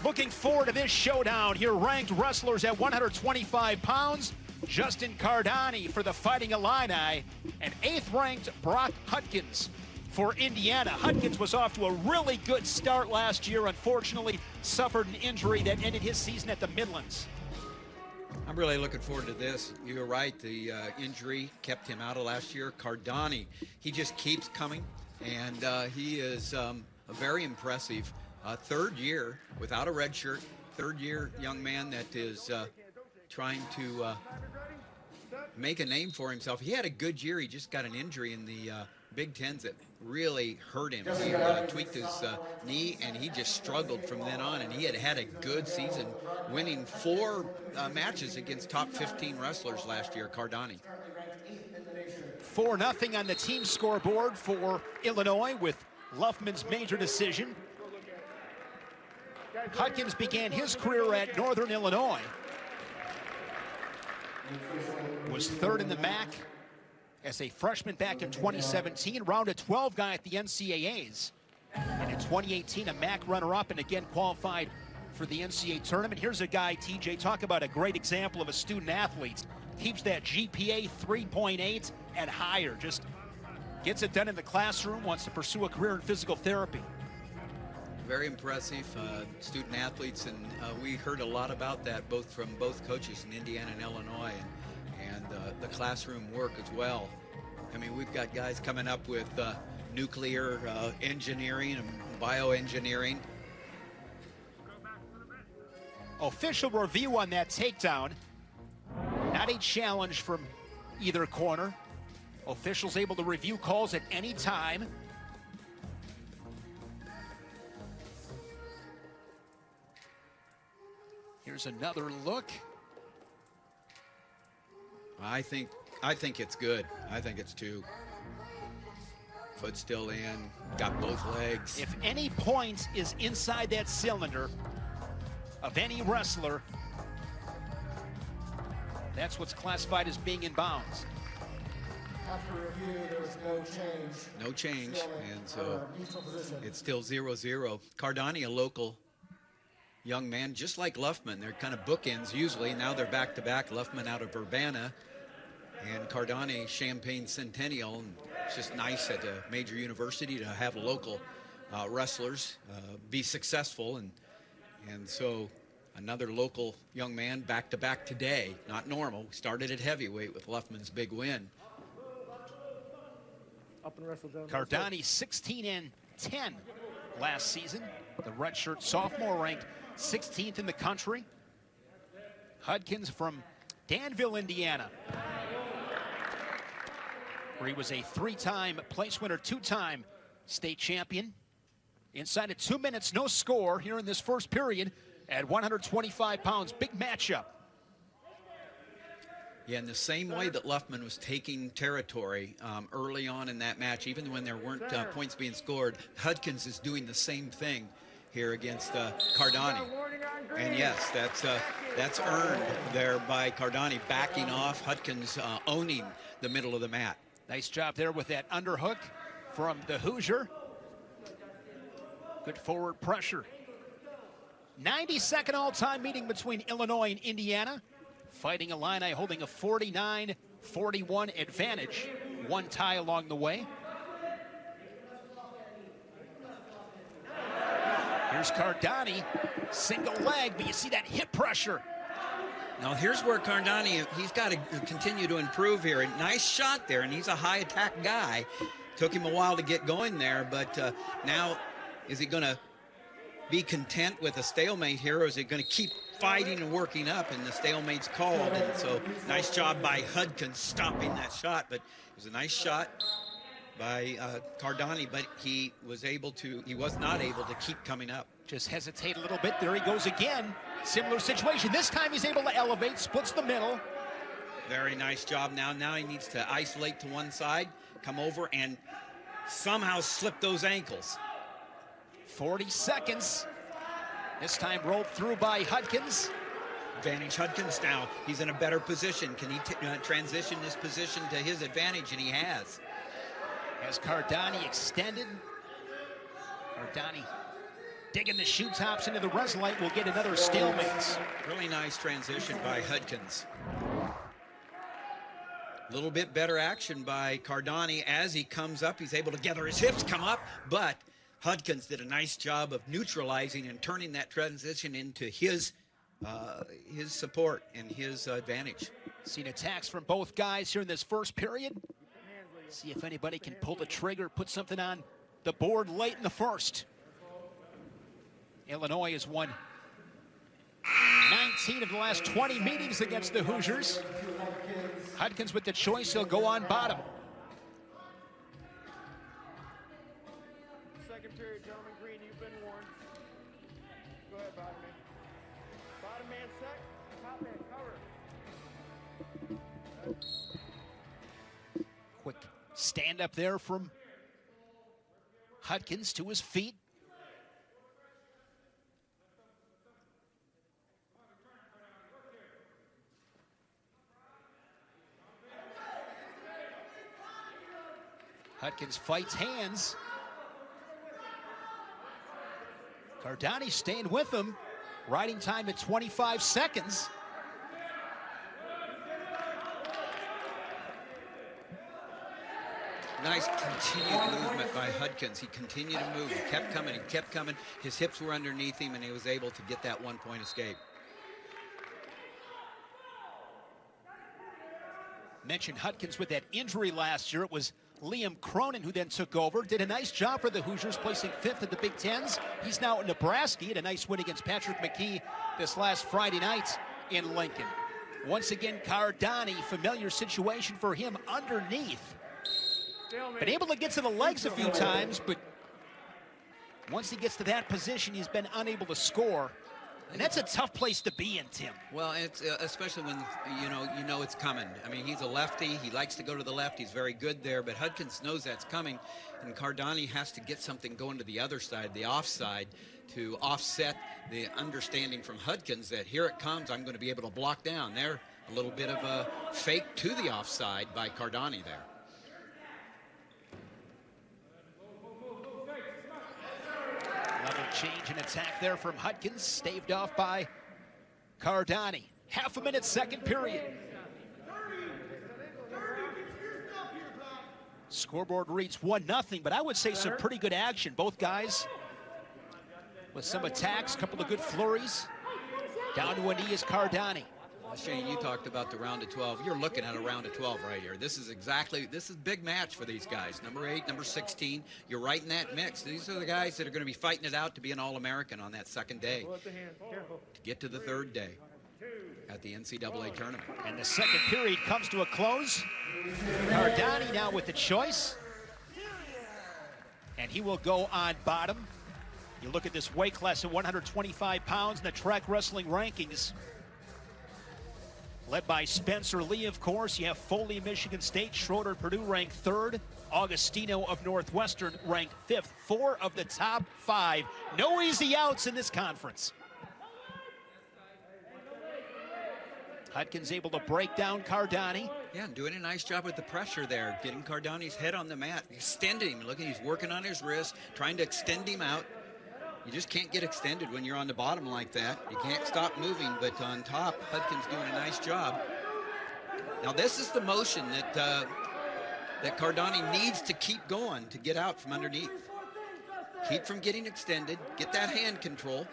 Looking forward to this showdown here, ranked wrestlers at 125 pounds. Justin Cardani for the Fighting Illini, and 8th ranked Brock Hudkins for Indiana. Hudkins was off to a really good start last year, unfortunately suffered an injury that ended his season at the Midlands. I'm really looking forward to this. You're right, the injury kept him out of last year. Cardani, he just keeps coming, and he is a very impressive third year without a red shirt, third year young man that is trying to make a name for himself. He had a good year. He just got an injury in the Big Tens that really hurt him. He tweaked his knee, and he just struggled from then on, and he had a good season, winning 4 matches against top 15 wrestlers last year, Cardani. 4-0 on the team scoreboard for Illinois with Luffman's major decision. Hudkins began his career at Northern Illinois. Was 3rd in the MAC as a freshman back in 2017, round of 12 guy at the NCAAs. And in 2018, a MAC runner-up, and again qualified for the NCAA tournament. Here's a guy, TJ, talk about a great example of a student athlete. Keeps that GPA 3.8 and higher. Just gets it done in the classroom, wants to pursue a career in physical therapy. Very impressive student athletes, and we heard a lot about that from both coaches in Indiana and Illinois, and the classroom work as well. I mean, we've got guys coming up with nuclear engineering and bioengineering. Official review on that takedown. Not a challenge from either corner. Officials able to review calls at any time. Here's another look. I think it's good. I think it's 2. Foot still in, got both legs. If any point is inside that cylinder of any wrestler, that's what's classified as being in bounds. After review, there was no change. No change, and so it's still 0-0. Cardani, a local young man, just like Luffman. They're kind of bookends usually. Now they're back-to-back. Luffman out of Urbana, and Cardani, Champaign Centennial. And it's just nice at a major university to have local wrestlers be successful, and so another local young man back-to-back today. Not normal. Started at heavyweight with Luffman's big win. Up and wrestle down. Cardani 16-10 last season. The redshirt sophomore ranked 16th in the country. Hudkins from Danville, Indiana, where he was a 3-time place winner, 2-time state champion. Inside of 2 minutes, no score here in this first period at 125 pounds. Big matchup. Yeah, in the same way that Luffman was taking territory early on in that match, even when there weren't points being scored, Hudkins is doing the same thing here against Cardani. And yes, that's earned there by Cardani, backing off, Hudkins owning the middle of the mat. Nice job there with that underhook from the Hoosier. Good forward pressure. 92nd all-time meeting between Illinois and Indiana. Fighting Illini holding a 49-41 advantage. 1 tie along the way. Here's Cardani, single leg, but you see that hip pressure. Now here's where Cardani, he's got to continue to improve here. A nice shot there, and he's a high attack guy. Took him a while to get going there, but now is he going to be content with a stalemate here, or is he going to keep fighting and working up? And the stalemate's called, and so nice job by Hudkins stopping that shot. But it was a nice shot by Cardani, but he was not able to keep coming up. Just hesitate a little bit. There he goes again. Similar situation. This time he's able to elevate, splits the middle. Very nice job. Now he needs to isolate to one side, come over, and somehow slip those ankles. 40 seconds. This time rolled through by Hudkins. Advantage Hudkins now. He's in a better position. Can he transition this position to his advantage? And he has. As Cardani extended. Cardani Digging the shoe tops into the Reslite will get another stalemate. Really nice transition by Hudkins. A little bit better action by Cardani as he comes up. He's able to gather his hips, come up, but Hudkins did a nice job of neutralizing and turning that transition into his support and his advantage. Seen attacks from both guys here in this first period. See if anybody can pull the trigger, put something on the board late in the first. Illinois has won 19 of the last 20 meetings against the Hoosiers. Hudkins with the choice, he'll go on bottom. Second period, gentlemen, Green, you've been warned. Go ahead, bottom man. Bottom man set, top man cover. Quick stand up there from Hudkins to his feet. Hudkins fights hands. Cardani staying with him. Riding time at 25 seconds. Nice continued movement by Hudkins. He continued to move. He kept coming. He kept coming. His hips were underneath him, and he was able to get that one-point escape. Mentioned Hudkins with that injury last year. It was Liam Cronin who then took over. Did a nice job for the Hoosiers, placing 5th at the Big Tens. He's now in Nebraska. He had a nice win against Patrick McKee this last Friday night in Lincoln. Once again, Cardani, familiar situation for him underneath. Been able to get to the legs a few times, but once he gets to that position, he's been unable to score. And that's a tough place to be in, Tim. Well, it's especially when you know it's coming. I mean, he's a lefty. He likes to go to the left. He's very good there, but Hudkins knows that's coming, and Cardani has to get something going to the other side, the offside, to offset the understanding from Hudkins that here it comes, I'm going to be able to block down. There, a little bit of a fake to the offside by Cardani there. Another change in attack there from Hudkins, staved off by Cardani. Half a minute, second period. Scoreboard reads 1-0, but I would say some pretty good action. Both guys with some attacks, a couple of good flurries. Down to a knee is Cardani. Shane, you talked about the round of 12. You're looking at a round of 12 right here. This is a big match for these guys. Number 8, number 16. You're right in that mix. These are the guys that are going to be fighting it out to be an All-American on that second day. To get to the third day at the NCAA tournament. And the second period comes to a close. Cardani now with the choice. And he will go on bottom. You look at this weight class at 125 pounds in the track wrestling rankings. Led by Spencer Lee, of course. You have Foley, Michigan State. Schroeder, Purdue, ranked 3rd. Augustino of Northwestern, ranked 5th. 4 of the top 5. No easy outs in this conference. Hudkins able to break down Cardani. Yeah, and doing a nice job with the pressure there. Getting Cardani's head on the mat. Extending him. Look, he's working on his wrist. Trying to extend him out. You just can't get extended when you're on the bottom like that. You can't stop moving, but on top, Hudkins doing a nice job. Now this is the motion that that Cardani needs to keep going to get out from underneath. Keep from getting extended, get that hand control.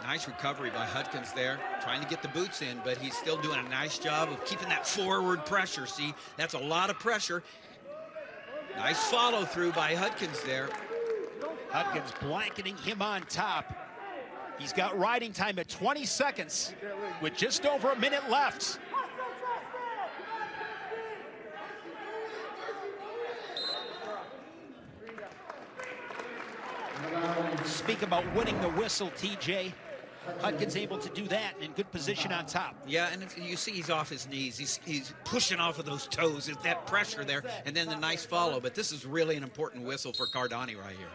Nice recovery by Hudkins there, trying to get the boots in, but he's still doing a nice job of keeping that forward pressure. See, that's a lot of pressure. Nice follow through by Hudkins there. Hudkins blanketing him on top. He's got riding time at 20 seconds with just over a minute left. Speak about winning the whistle, TJ. Hudkins able to do that in good position on top. Yeah, and you see he's off his knees. He's pushing off of those toes. There's that pressure there, and then the nice follow. But this is really an important whistle for Cardani right here.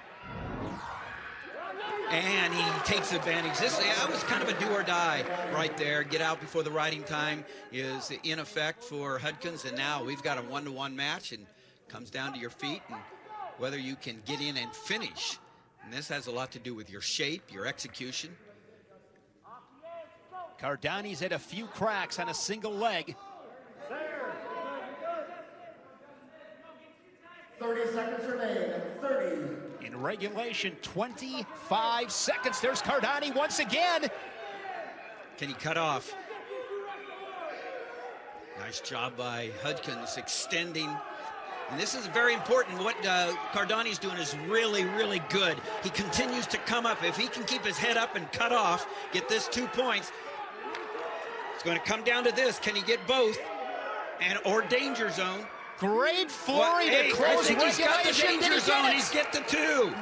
And he takes advantage. This was kind of a do or die right there. Get out before the riding time is in effect for Hudkins, and now we've got a 1-to-1 match, and comes down to your feet, and whether you can get in and finish. And this has a lot to do with your shape, your execution. Cardani's had a few cracks on a single leg. 30 seconds remain. 30. In regulation, 25 seconds. There's Cardani once again. Can he cut off? Nice job by Hudkins extending. And this is very important. What Cardani's doing is really, really good. He continues to come up. If he can keep his head up and cut off, get this 2 points, it's going to come down to this. Can he get both? Or danger zone. Great flurry to close I think he's got the regulation. danger zone. He's get the 2.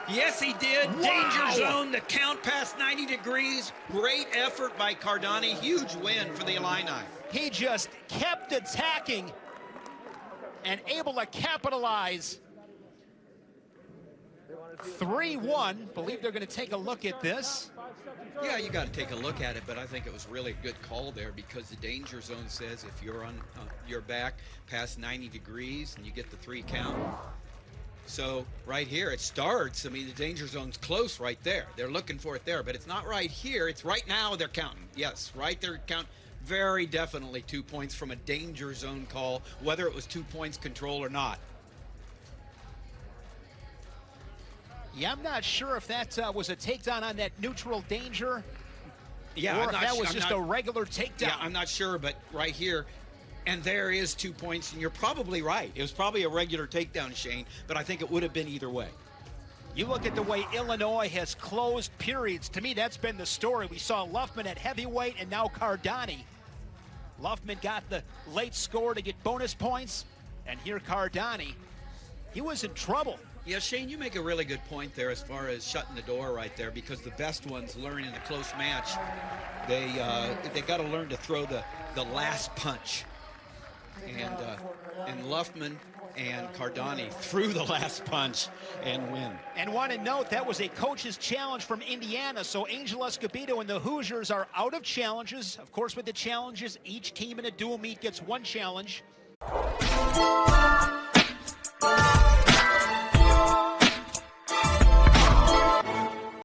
Yes, he did. Wow. Danger zone. The count past 90 degrees. Great effort by Cardani. Huge win for the Illini. He just kept attacking and able to capitalize. 3-1. Believe they're going to take a look at this. Yeah, you got to take a look at it, but I think it was really a good call there because the danger zone says if you're on your back past 90 degrees and you get the 3 count. So right here it starts. I mean, the danger zone's close right there. They're looking for it there, but it's not right here. It's right now they're counting. Yes, right there count. Very definitely 2 points from a danger zone call, whether it was 2 points control or not. Yeah, I'm not sure if that was a takedown on that neutral danger. Yeah, or if that was just a regular takedown. Yeah, I'm not sure, but right here, and there is 2 points, and you're probably right. It was probably a regular takedown, Shane, but I think it would have been either way. You look at the way Illinois has closed periods. To me, that's been the story. We saw Luffman at heavyweight and now Cardani. Luffman got the late score to get bonus points, and here Cardani, he was in trouble. Yeah, Shane, you make a really good point there as far as shutting the door right there, because the best ones learn in a close match. They got to learn to throw the last punch. And Luffman and Cardani threw the last punch and win. And want to note that was a coach's challenge from Indiana, so Angel Escobedo and the Hoosiers are out of challenges. Of course, with the challenges, each team in a dual meet gets 1 challenge.